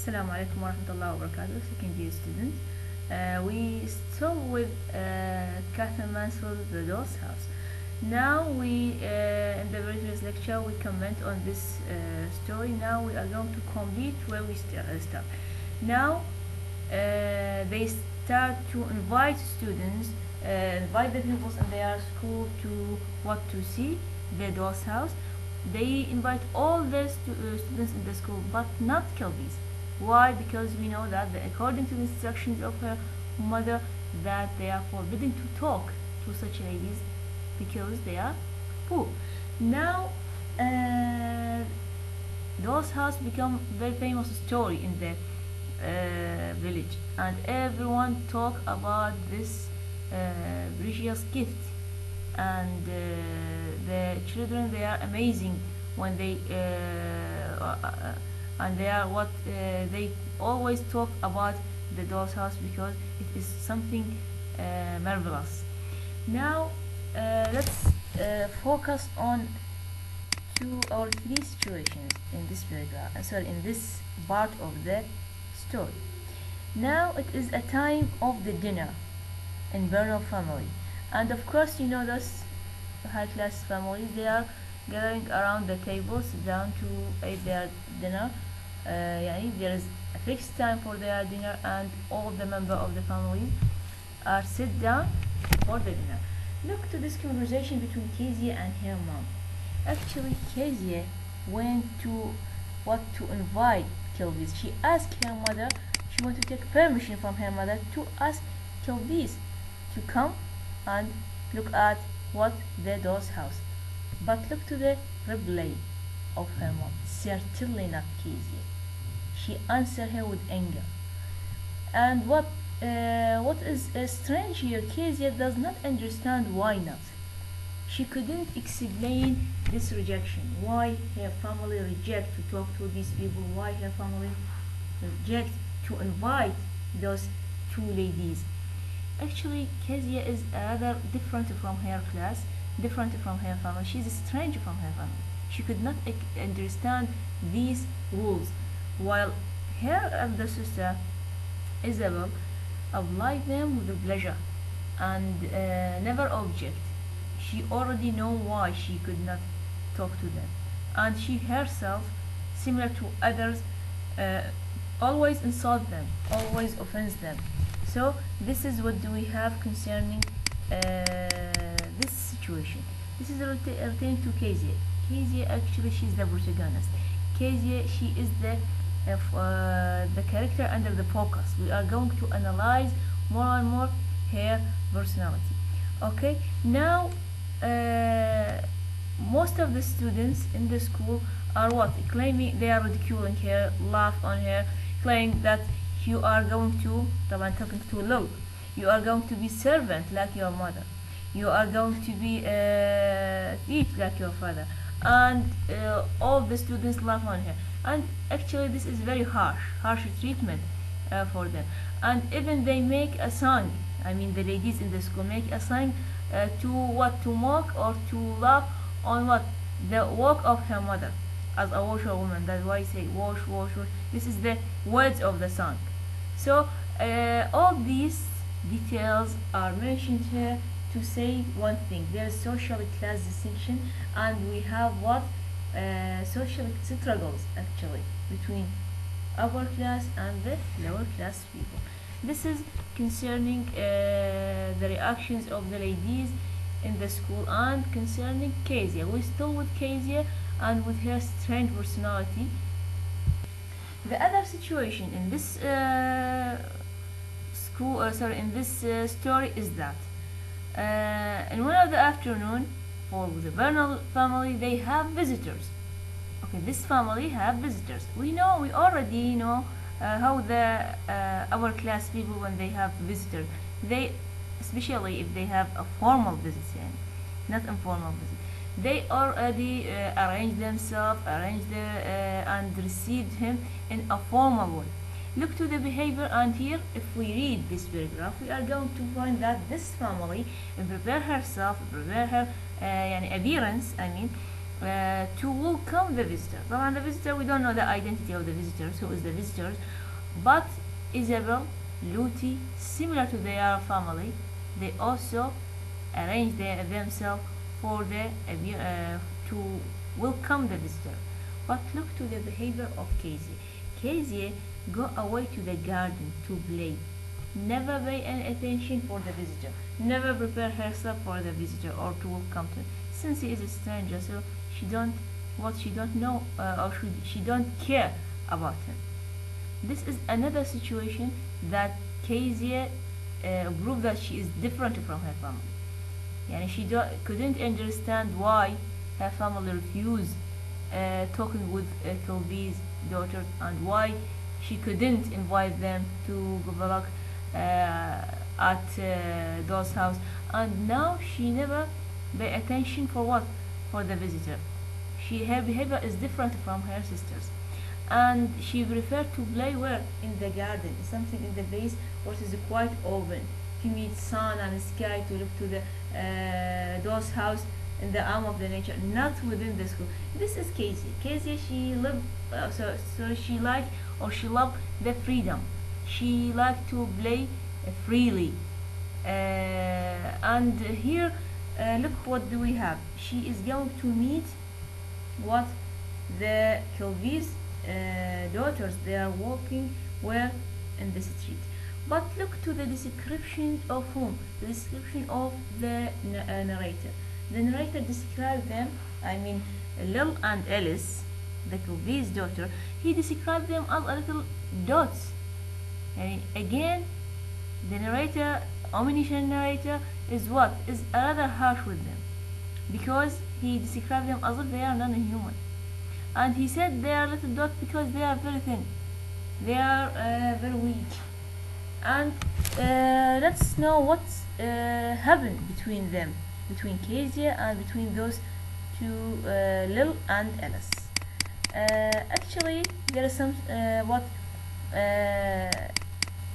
Assalamu alaikum wa rahmatullahi wa barakatuh, second year students. We still with Catherine Mansell's The Doll's House. Now in the previous lecture, we comment on this story. Now we are going to complete where we start. Now they start to invite students, invite the pupils in their school to what to see, The Doll's House. They invite all the students in the school, but not Kelby's. Why? Because we know that according to the instructions of her mother, that they are forbidden to talk to such ladies because they are poor. Now, Doll's House become very famous story in the village, and everyone talk about this precious gift. And the children, they are amazing when they and they are what they always talk about the Doll's House because it is something marvelous. Now let's focus on two or three situations in this paragraph. In this part of the story. Now it is a time of the dinner in Bernal family. And of course, you know those high-class families, they are gathering around the table, sit down to eat their dinner. There is a fixed time for their dinner, and all the members of the family are sit down for the dinner. Look to this conversation between Kezia and her mom. Actually, Kezia went to invite Kelvis. She asked her mother, she wanted to take permission from her mother to ask Kelvis to come and look at what the Doll's House. But look to the reply of her mom. Certainly not Kezia. She answered her with anger. And what is strange here, Kezia does not understand why not. She couldn't explain this rejection. Why her family reject to talk to these people? Why her family reject to invite those two ladies? Actually, Kezia is rather different from her class, different from her family. She's strange from her family. She could not understand these rules, while her elder sister, Isabel, applied them with pleasure and never object. She already know why she could not talk to them, and she herself, similar to others, always insult them, always offends them. So this is what do we have concerning this situation. This is relating to Kezia. Kezia, actually, she's the protagonist. Kezia, she is the character under the focus. We are going to analyze more and more her personality. Okay, now most of the students in the school are what? Claiming they are ridiculing her, laugh on her, claiming that you are going to, talking to Lil, you are going to be servant like your mother, you are going to be thief like your father, and all the students laugh on her. And actually this is very harsh treatment for them. And even they make a song, I mean the ladies in the school make a song to mock or to laugh on the work of her mother as a washerwoman. That's why I say wash. This is the words of the song. So all these details are mentioned here to say one thing: there is social class distinction, and we have social struggles actually between upper class and the lower class people. This is concerning the reactions of the ladies in the school, and concerning Kezia. We're still with Kezia and with her strange personality. The other situation in this story is that in one of the afternoon, for the Bernal family, they have visitors. Okay, this family have visitors. We already know how the our class people, when they have visitors, they, especially if they have a formal visit, not informal visit, they already arrange themselves, and received him in a formal way. Look to the behavior, and here, if we read this paragraph, we are going to find that this family prepare herself, prepare her appearance, to welcome the visitor. طبعا the visitor, we don't know the identity of the visitors, who is the visitors, but Isabel, Luty, similar to their family, they also arrange themselves for to welcome the visitor. But look to the behavior of Kezia. Kezia go away to the garden to play. Never pay any attention for the visitor. Never prepare herself for the visitor or to welcome to. Since he is a stranger, so she don't know or she don't care about him. This is another situation that Kezia proved that she is different from her family. Yani she couldn't understand why her family refused talking with Kilby's daughter, and why she couldn't invite them to Guvalak at Doll's house. And now she never pay attention for what? For the visitor. Her behavior is different from her sisters, and she preferred to play where? In the garden, something in the place where it is quite open, to meet sun and sky, to look to the Doll's house in the arm of the nature, not within the school. This is Kezia. Kezia, she lived so she liked, or she loved, the freedom. She liked to play freely. And here, look what do we have. She is going to meet what? The Kilby's daughters. They are walking where? In the street. But look to the description of whom? The description of the narrator. The narrator described them, I mean Lil and Alice, the Kilby's daughter, he described them as a little dots. And again, the narrator, omniscient narrator, is what? Is rather harsh with them, because he described them as if they are non-human. And he said they are little dots because they are very thin. They are very weak. And let's know what happened between them, between Kezia and between those two, Lil and Alice. Actually, there is some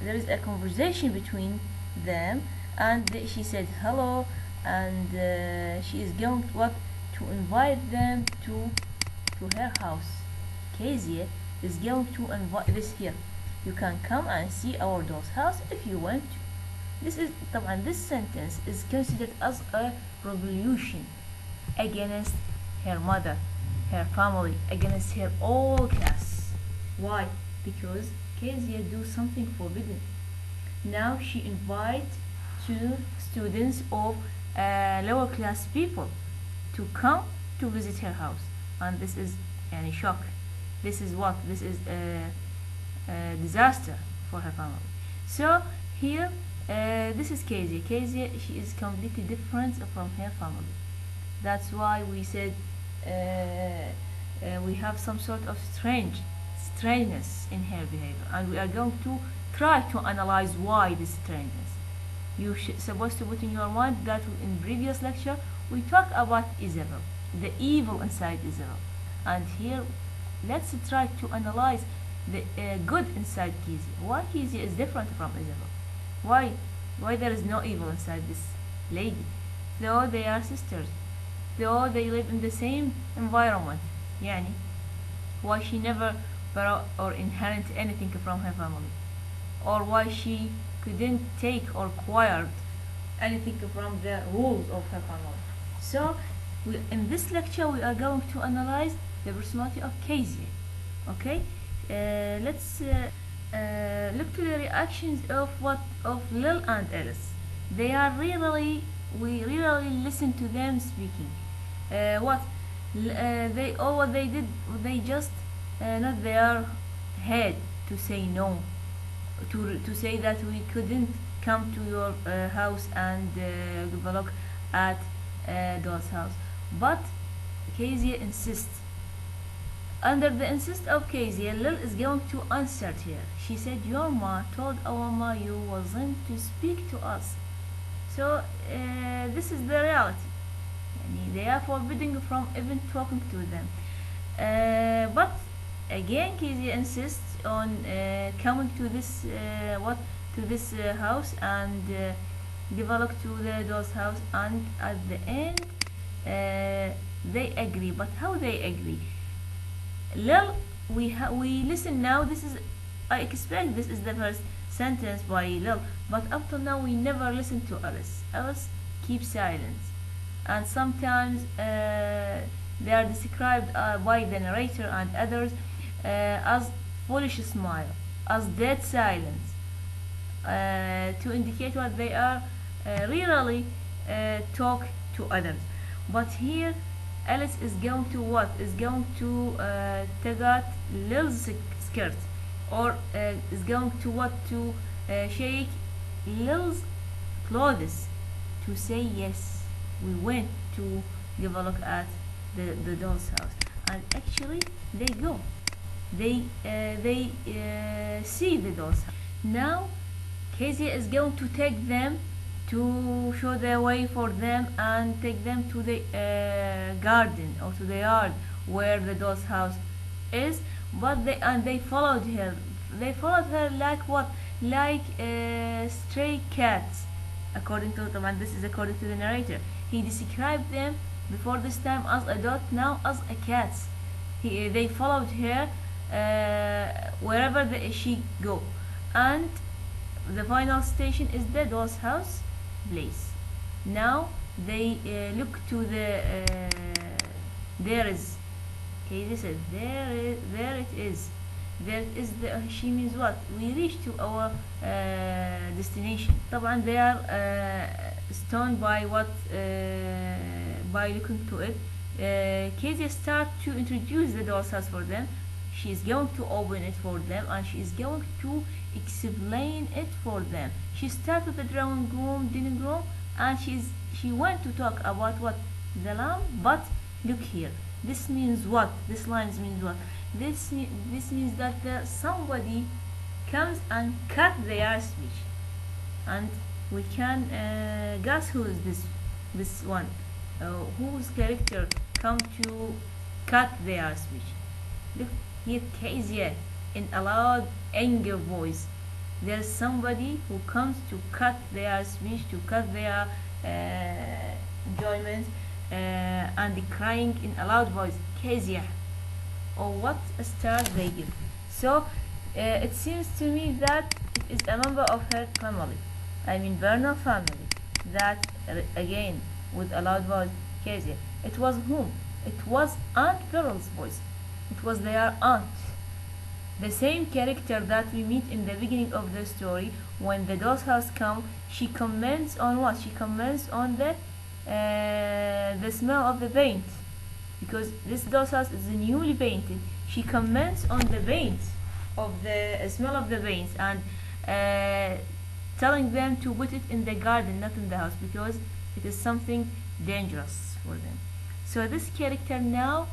there is a conversation between them, and she said hello, and she is going to invite them to her house. Kezia is going to invite this here. You can come and see our doll's house if you want to. This sentence is considered as a revolution against her mother, her family, against her whole class. Why? Because Kezia do something forbidden. Now she invites two students of lower class people to come to visit her house, and this is a shock. This is what? This is a disaster for her family. So here, this is Kezia. Kezia, she is completely different from her family. That's why we said we have some sort of strangeness in her behavior, and we are going to try to analyze why this strangeness. You supposed to put in your mind that in previous lecture we talked about Isabel, the evil inside Isabel, and here let's try to analyze the good inside Kezia. Why Kezia is different from Isabel? Why there is no evil inside this lady? Though they are sisters, though they live in the same environment, yani, why she never borrow or inherit anything from her family, or why she couldn't take or acquired anything from the rules of her family. So in this lecture we are going to analyze the personality of Kezia. Okay, let's look to the reactions of Lil and Alice. We really listen to them speaking. They did, they just not their head to say no, to say that we couldn't come to your house and give a look at Doll's house. But Kezia insists. Under the insist of Kezia, Lil is going to answer here. She said, your ma told our ma you wasn't to speak to us. So this is the reality. They are forbidden from even talking to them. But again, Kezia insists on coming to this house and develop to the Doll's house, and at the end they agree. But how they agree? Lil, we listen now. This is, I expect this is the first sentence by Lil, but up to now we never listen to Alice. Alice keeps silence, and sometimes they are described by the narrator and others as foolish smile, as dead silence, to indicate what they are really talk to others. But here Alice is going to what? Is going to take out Lil's skirt, or is going to what? To shake Lil's clothes, to say yes, we went to give a look at the doll's house. And actually they go, they see the doll's house. Now Kezia is going to take them, to show the way for them and take them to the garden, or to the yard where the doll's house is. But they followed her. They followed her like what? Like stray cats, according to them. And this is according to the narrator. He described them before this time as a dog, now as a cat. They followed her wherever she go, and the final station is the doll's house place. Now they look to the there is, okay, this is there it is, there is the, she means what? We reach to our destination. طبعا they are stunned by what, by looking to it. Kezia start to introduce the doll's house for them. She is going to open it for them, and she is going to explain it for them. She started with the drawing room, dining room, and she went to talk about what? The lamb. But look here, this means what? This lines means what? This means that somebody comes and cut their speech, and we can guess who is this one, whose character come to cut their speech. Look here, Kezia, in a loud anger voice. There's somebody who comes to cut their speech, to cut their enjoyment, and crying in a loud voice, Kezia. Oh, what a start they give. So it seems to me that it is a member of her family, I mean Vernal family, that again with a loud voice, Kezia. It was whom? It was Aunt Beryl's voice. It was their aunt, the same character that we meet in the beginning of the story. When the doll's house comes, she comments on what? She comments on the smell of the paint, because this doll's house is newly painted. She comments on the paint, of the smell of the paint, and telling them to put it in the garden, not in the house, because it is something dangerous for them. So this character now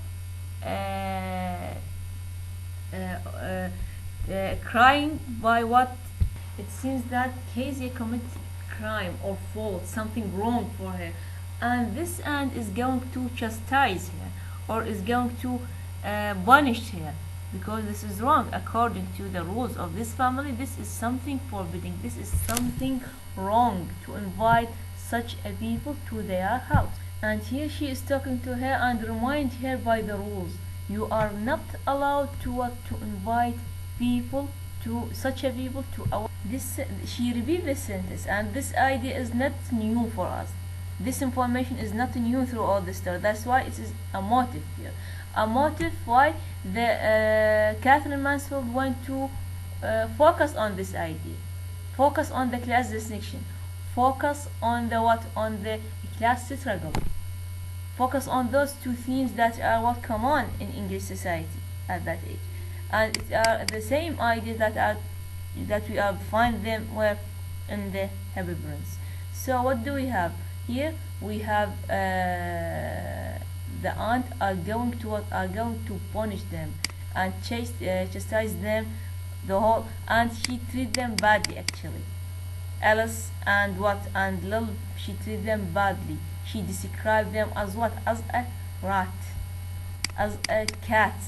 crying by what? It seems that Kezia commits crime or fault, something wrong for her, and this aunt is going to chastise her, or is going to punish her, because this is wrong according to the rules of this family. This is something forbidding, this is something wrong to invite such a people to their house. And here she is talking to her and remind her by the rules. You are not allowed to invite people, to such a people, to our this. She repeats this sentence, and this idea is not new for us. This information is not new through all the story. That's why it is a motive here. A motive why the Catherine Mansfield went to focus on this idea, focus on the class distinction, focus on the what? On the class struggle. Focus on those two themes that are what common in English society at that age, and it are the same ideas that we find them where in the Happy Prince. So what do we have here? We have the aunt are going to punish them and chastise them the whole, and she treat them badly actually. Alice and Lil, she treat them badly. She described them as what? As a rat, as a cat.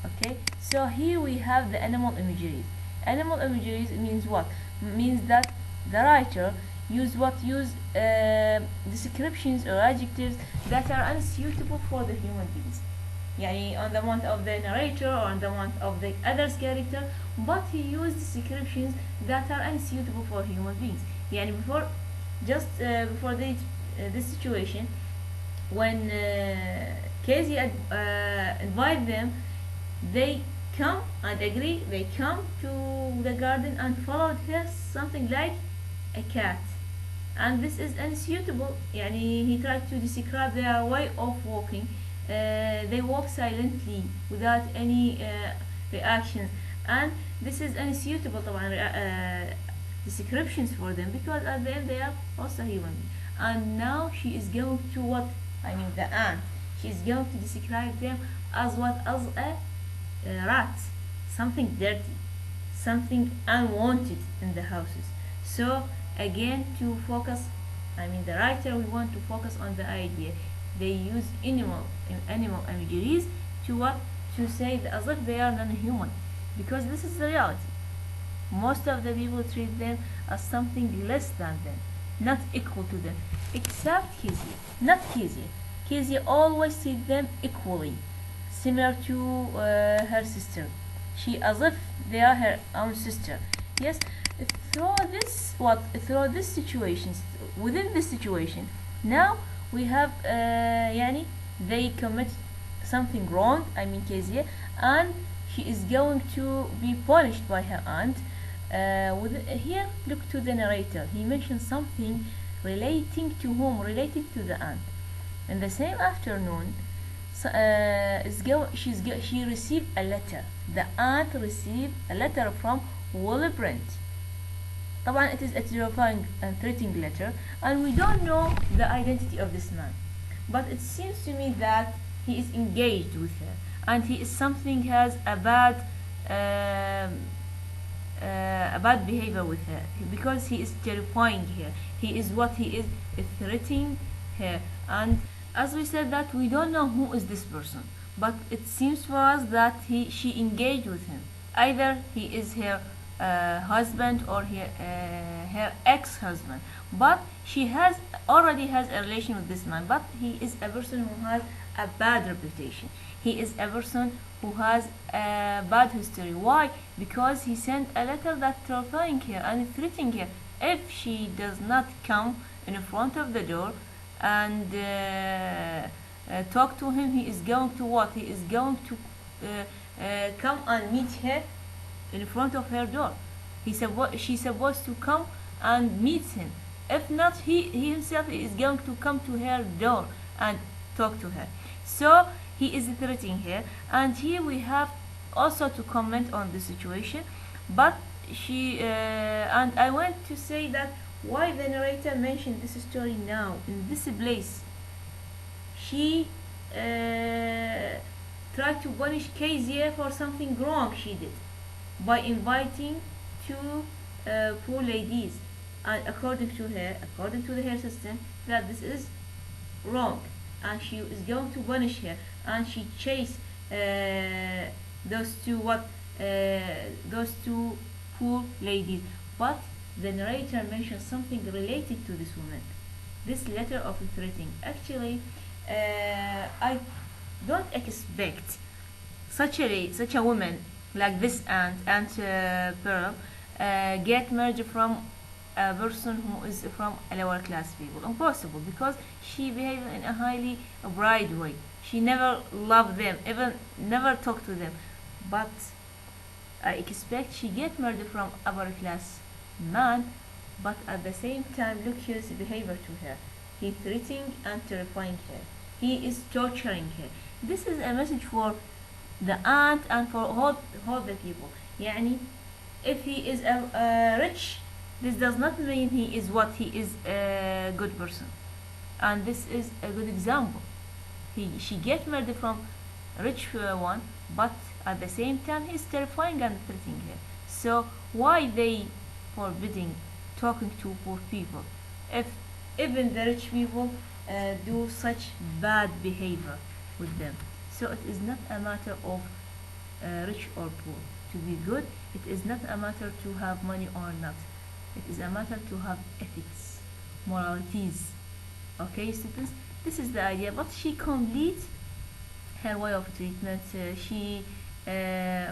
Okay, so here we have the animal imageries. Animal imageries means what? Means that the writer use descriptions or adjectives that are unsuitable for the human beings. يعني on the point of the narrator or on the point of the other's character, but he used descriptions that are unsuitable for human beings. يعني before this situation, when Casey invite them, they come and agree. They come to the garden and followed her something like a cat, and this is unsuitable. يعني he tried to describe their way of walking. They walk silently without any reactions, and this is unsuitable طبعا descriptions for them, because at the end they are also human. And now she is going to what? I mean the aunt. She is going to describe them as what? As a rat, something dirty, something unwanted in the houses. So again, to focus, I mean the writer, we want to focus on the idea. They use animal imageries to what? To say that as if they are non-human, because this is the reality. Most of the people treat them as something less than them, not equal to them, except Kezia. Not Kezia. Kezia always treats them equally, similar to her sister. She as if they are her own sister. Yes, through this situation, within this situation, now we have يعني they commit something wrong, I mean Kezia, and she is going to be punished by her aunt. Here, look to the narrator. He mentions something relating to whom? Relating to the aunt. In the same afternoon, she received a letter. The aunt received a letter from Willy Brandt. طبعا it is a terrifying and threatening letter, and we don't know the identity of this man, but it seems to me that he is engaged with her, and he is something has a bad behavior with her, because he is terrifying her. He is what? He is threatening her. And as we said, that we don't know who is this person, but it seems for us that she engaged with him. Either he is her husband or her ex-husband, but she already has a relation with this man, but he is a person who has a bad reputation. He is a person who has a bad history. Why? Because he sent a letter that terrifying her and threatening her. If she does not come in front of the door and talk to him, he is going to what? He is going to come and meet her in front of her door. She's supposed to come and meet him. If not, he himself is going to come to her door and talk to her. So he is threatening her, and here we have also to comment on the situation. But she and I want to say that why the narrator mentioned this story now in this place. She tried to punish Kezia for something wrong she did by inviting two poor ladies, and according to her system, that this is wrong, and she is going to punish her, and she chased those two poor ladies. But the narrator mentions something related to this woman, this letter of threatening. Actually, I don't expect such a woman like this Aunt Pearl get married from a person who is from a lower class people. Impossible, because she behaves in a highly bright way. She never loved them, even never talked to them. But I expect she get married from upper class man, but at the same time, look his behavior to her. He threatening and terrifying her. He is torturing her. This is a message for the aunt and for all the people. يعني, if he is rich, this does not mean he is a good person. And this is a good example. She get married from rich one, but at the same time he's terrifying and threatening her. So why they forbidding talking to poor people if even the rich people do such bad behavior with them? So it is not a matter of rich or poor. To be good, it is not a matter to have money or not. It is a matter to have ethics. moralities. Okay, students, this is the idea, but she completes her way of treatment. She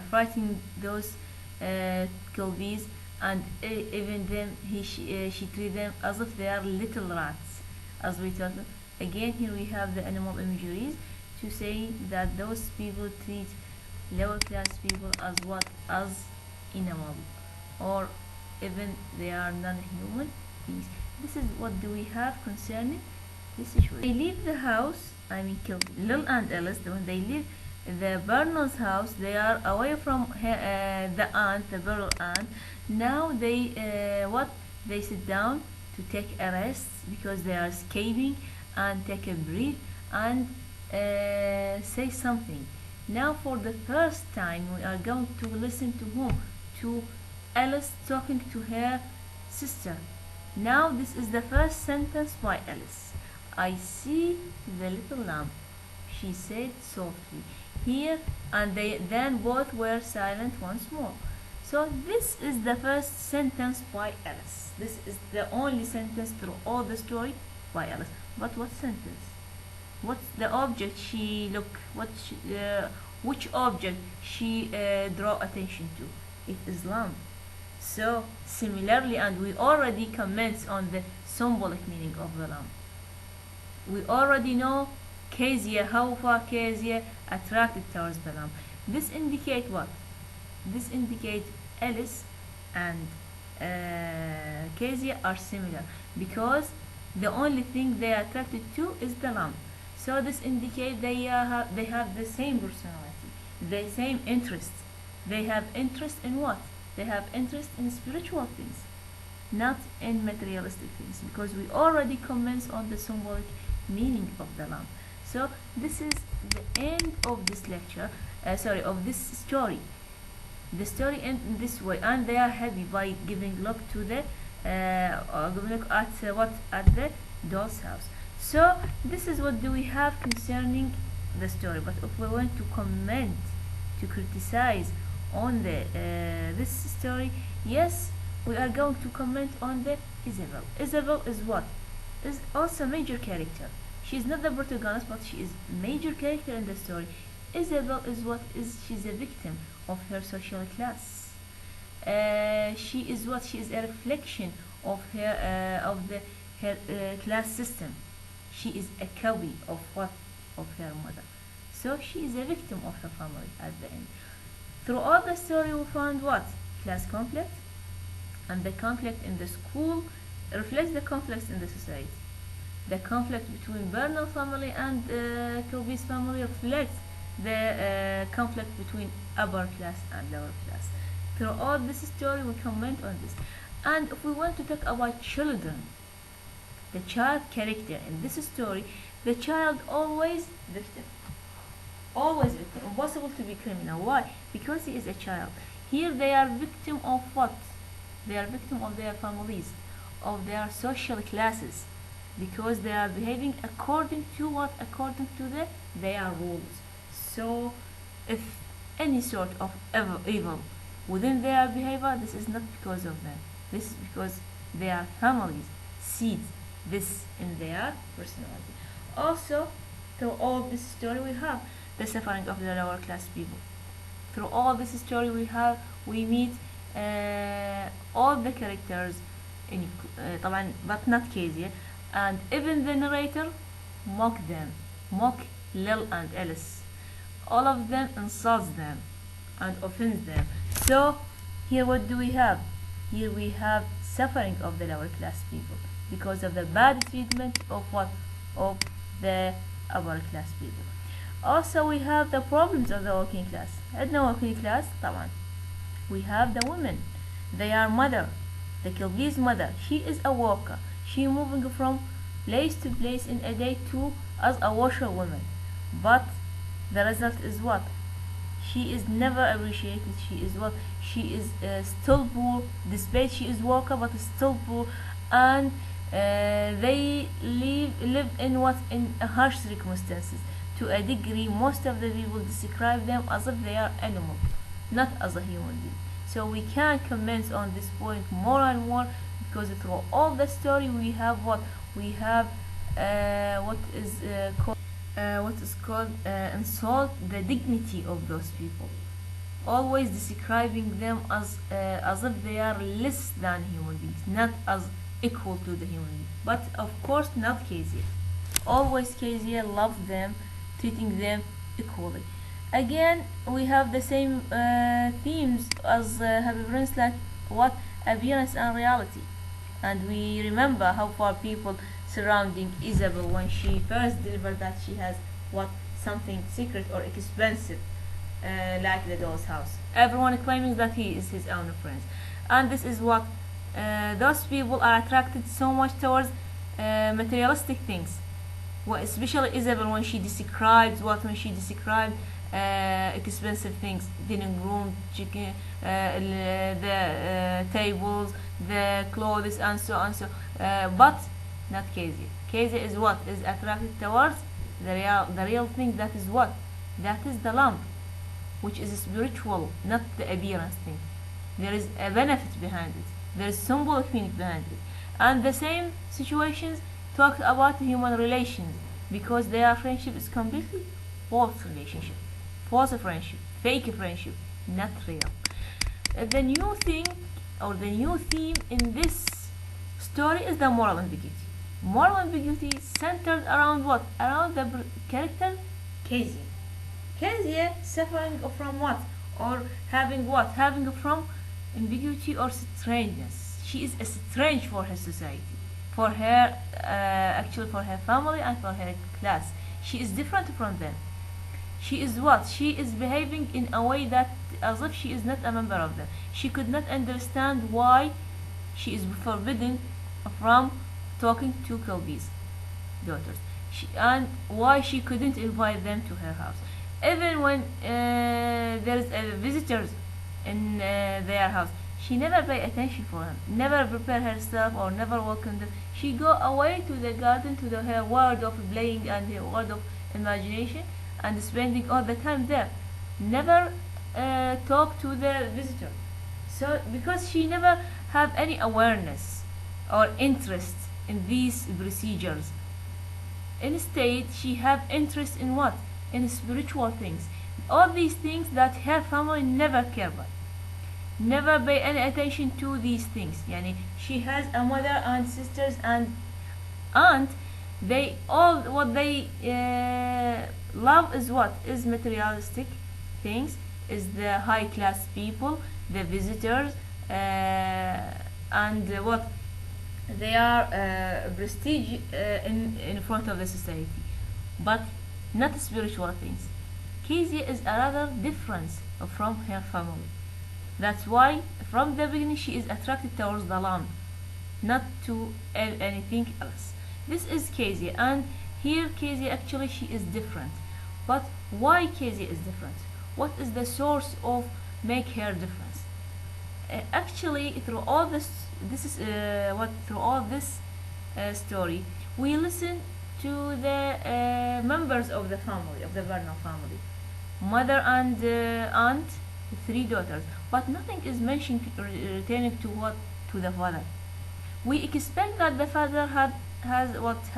fighting those Kelbies, and even then she treat them as if they are little rats, as we talked. Again, here we have the animal imageries to say that those people treat lower class people as what? As animal, or even they are non-human beings. This is what do we have concerning this issue. They leave the house, I mean Lil and Alice, when they leave the Bernal's house, they are away from the aunt, the Beryl aunt. Now they what? They sit down to take a rest because they are escaping, and take a breath and say something. Now for the first time we are going to listen to whom? To Alice talking to her sister. Now this is the first sentence by Alice. I see the little lamb, she said softly. Here, and they then both were silent once more. So this is the first sentence by Alice. This is the only sentence through all the story by Alice. But what sentence? What's the object she look? Which object she draw attention to? It is lamb. So similarly, and we already comment on the symbolic meaning of the lamb. We already know Kezia, how far Kezia attracted towards the lamb. This indicate what? This indicate Alice and Kezia are similar because the only thing they are attracted to is the lamb. So this indicates they have the same personality, the same interest. They have interest in what? They have interest in spiritual things, not in materialistic things, because we already comment on the symbolic meaning of the lamb. So this is the end of this lecture, of this story. The story ends in this way, and they are happy by giving look to the giving look at at the doll's house. So this is what do we have concerning the story. But if we want to comment, to criticize on the this story, yes, we are going to comment on the Isabel. Isabel is what? Is also major character. She is not the protagonist, but she is major character in the story. Isabel is what? She's a victim of her social class. She is what? She is a reflection of her class system. She is a copy of what? Of her mother. So she is a victim of her family at the end. Throughout the story we found what? Class conflict, and the conflict in the school reflects the conflicts in the society. The conflict between Bernal family and Kobe's family reflects the conflict between upper class and lower class. Throughout this story we comment on this. And if we want to talk about children, the child character in this story, the child always victim. Always victim. Impossible to be criminal. Why? Because he is a child. Here they are victim of what? They are victim of their families, of their social classes, because they are behaving according to what? According to their rules. So if any sort of evil within their behavior, this is not because of them. This is because their families seed this in their personality. Also, through all this story we have the suffering of the lower class people. Through all this story we meet all the characters in طبعا but not Kezia, and even the narrator mock Lil and Alice. All of them insults them and offends them. So here what do we have? Here we have suffering of the lower class people because of the bad treatment of what? Of the upper class people. Also we have the problems of the working class. عندنا working class طبعا. We have the women. They are mother. The Kilby's mother. She is a worker. She moving from place to place in a day to as a washerwoman. But the result is what? She is never appreciated. She is what? She is still poor. Despite she is worker, but still poor, and they live in what? In harsh circumstances. To a degree, most of the people describe them as if they are animals, not as a human being. So we can comment on this point more and more, because through all the story we have what we have what is called insult the dignity of those people, always describing them as if they are less than human beings, not as equal to the human being. But of course not Kezia. Always Kezia loved them, treating them equally. Again, we have the same themes as Happy Prince, like what appearance and reality. And we remember how far people surrounding Isabel when she first delivered that she has what something secret or expensive, like the doll's house. Everyone claiming that he is his own friend, and this is what those people are attracted so much towards materialistic things. Well, especially Isabel when she describes expensive things, dining room, chicken, the tables, the clothes, and so on. But not Kezia. Kezia is what is attracted towards the real thing. That is what, that is the lamp, which is spiritual, not the appearance thing. There is a benefit behind it. There is symbolic meaning behind it. And the same situations talk about human relations, because their friendship is completely false relationship, false friendship, fake friendship, not real. The new thing or the new theme in this story is the moral ambiguity. Moral ambiguity centered around what? Around the character Kezia. Kezia suffering from what? Or having what? Having from ambiguity or strangeness. She is strange for her society, for her actually for her family and for her class. She is different from them. She is what? She is behaving in a way that as if she is not a member of them. She could not understand why she is forbidden from talking to Kelby's daughters, and why she couldn't invite them to her house. Even when there is visitors in their house, she never pay attention for them, never prepare herself or never welcome them. She go away to the garden, to her world of playing and her world of imagination, and spending all the time there. Never talk to the visitor. So because she never have any awareness or interest in these procedures. Instead, she have interest in what? In spiritual things. All these things that her family never care about. Never pay any attention to these things. Yani she has a mother and sisters and aunt. They all what they love is what? Is materialistic things. Is the high class people, the visitors, and what? They are prestige in front of the society, but not spiritual things. Kezia is a rather different from her family. That's why from the beginning she is attracted towards the lamp, not to anything else. This is Kezia, and here Kezia actually she is different. But why Kezia is different? What is the source of make her difference? Actually, through all this story, we listen to the members of the family, of the Bernal family, mother and aunt, three daughters, but nothing is mentioned returning to what, to the father. We expect that the father has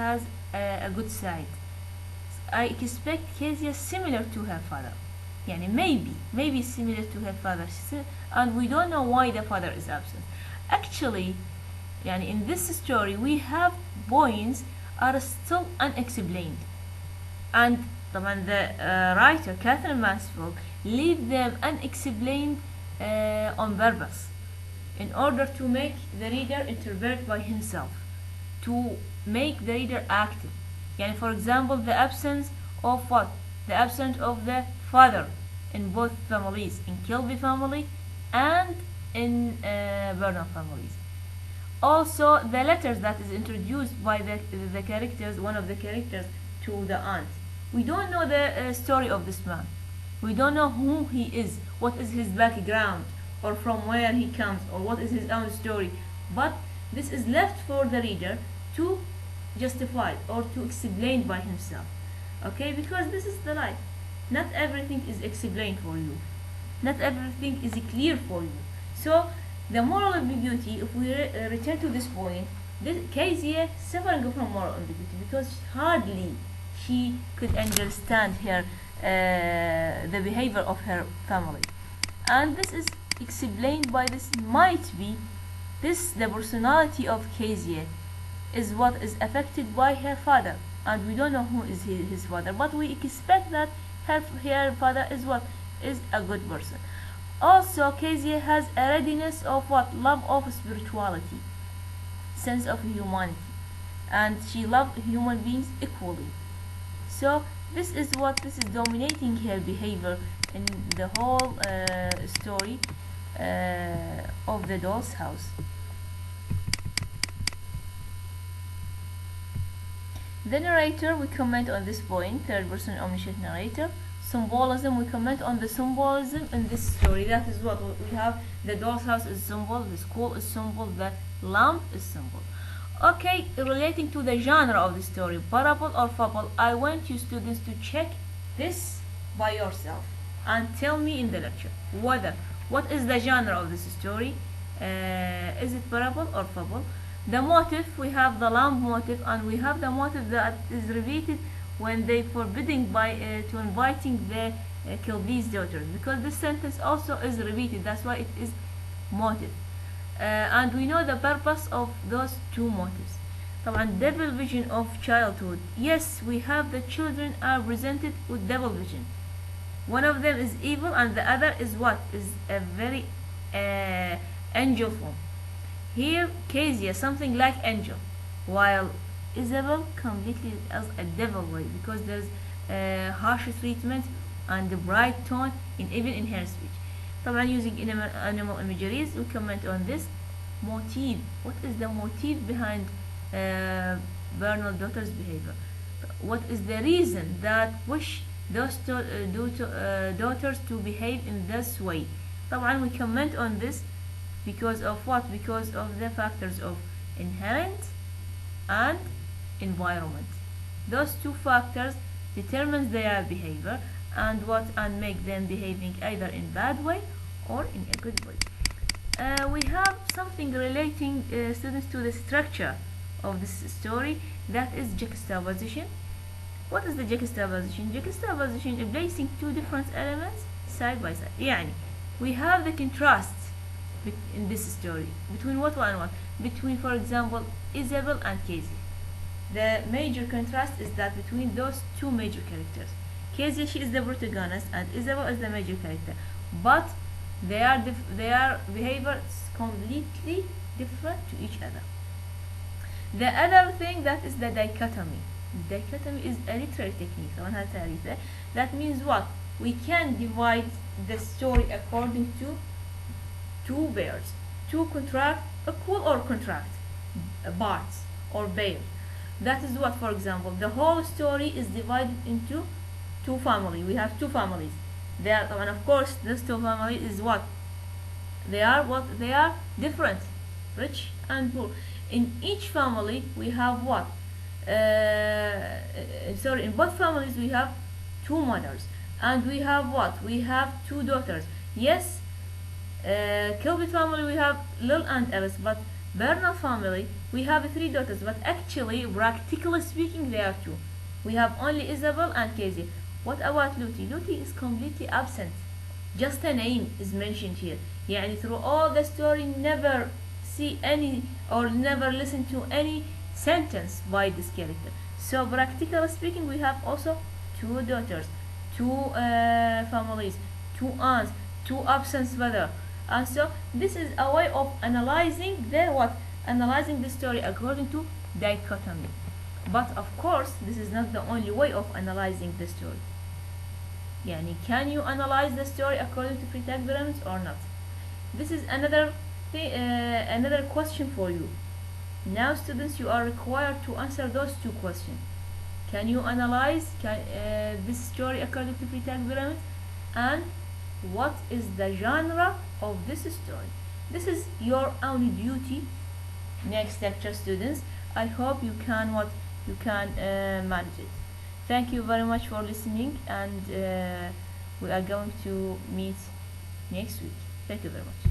a good side. I expect Kezia similar to her father. Yani maybe similar to her father, and we don't know why the father is absent. Actually, yani in this story we have points are still unexplained, and the writer Catherine Mansfield leave them unexplained on purpose, in order to make the reader interpret by himself, to make the reader active. Yani for example, the absence of what? The absence of the father in both families, in Kilby family and in Bernal families. Also, the letters that is introduced by the characters, one of the characters, to the aunt. We don't know the story of this man. We don't know who he is, what is his background, or from where he comes, or what is his own story. But this is left for the reader to justify or to explain by himself. Okay, because this is the life. Not everything is explained for you. Not everything is clear for you. So the moral ambiguity, if we return to this point, this Kezia suffering from moral ambiguity because hardly she could understand her the behavior of her family, and this is explained by this might be the personality of Kezia is what is affected by her father, and we don't know who is his father, but we expect that her father is what is a good person. Also, Kezia has a readiness of what love of spirituality, sense of humanity, and she loves human beings equally. So this is dominating her behavior in the whole story of the doll's house. The narrator, we comment on this point, third person omniscient narrator. Symbolism, we comment on the symbolism in this story. That is what we have. The doll's house is symbol, the school is symbol, the lamp is symbol. Okay, relating to the genre of the story, parable or fable, I want you students to check this by yourself and tell me in the lecture what is the genre of this story. Is it parable or fable? The motive, we have the lamp motive, and we have the motive that is repeated when they forbidding by to inviting the Kilby's daughters, because this sentence also is repeated, that's why it is motive. And we know the purpose of those two motives. طبعا double vision of childhood. Yes, we have the children are presented with double vision. One of them is evil and the other is what? Is a very angel form. Here, Kezia, something like angel, while Isabel completely as a devil way, because there's harsh treatment and the bright tone even in her speech. طبعا using animal imageries, we comment on this motive. What is the motive behind Bernal daughter's behavior? What is the reason that wish those daughters to behave in this way? طبعا we comment on this because of what? Because of the factors of inherent and environment. Those two factors determines their behavior and make them behaving either in bad way or in a good way. We have something relating students to the structure of this story, that is juxtaposition. What is the juxtaposition? Juxtaposition is placing two different elements side by side. يعني we have the contrast in this story between what and what? Between, for example, Isabel and Kezia. The major contrast is that between those two major characters. Kezia, she is the protagonist, and Isabel is the major character, but their behavior is completely different to each other. The other thing, that is the dichotomy. Dichotomy is a literary technique. That means what? We can divide the story according to two pairs, two contract, equal or contract parts or pairs. That is what, for example, the whole story is divided into two families. We have two families. They are, and of course, this two families is what? They are different, rich and poor. In each family, we have what? In both families, we have two mothers, and we have what? We have two daughters. Yes, Kilby family, we have Lil and Alice, but Bernal family, we have three daughters, but actually, practically speaking, they are two. We have only Isabel and Kezia. What about Luti? Luti is completely absent. Just a name is mentioned here. يعني through all the story, never see any or never listen to any sentence by this character. So practically speaking, we have also two daughters, two families, two aunts, two absent mother. And so this is a way of analyzing analyzing the story according to dichotomy. But of course, this is not the only way of analyzing the story. Yani, can you analyze the story according to free-tag pyramids or not? This is another question for you. Now, students, you are required to answer those two questions. Can you analyze this story according to free-tag pyramids? And what is the genre of this story? This is your only duty. Next lecture, students. I hope you can manage it. Thank you very much for listening, and we are going to meet next week. Thank you very much.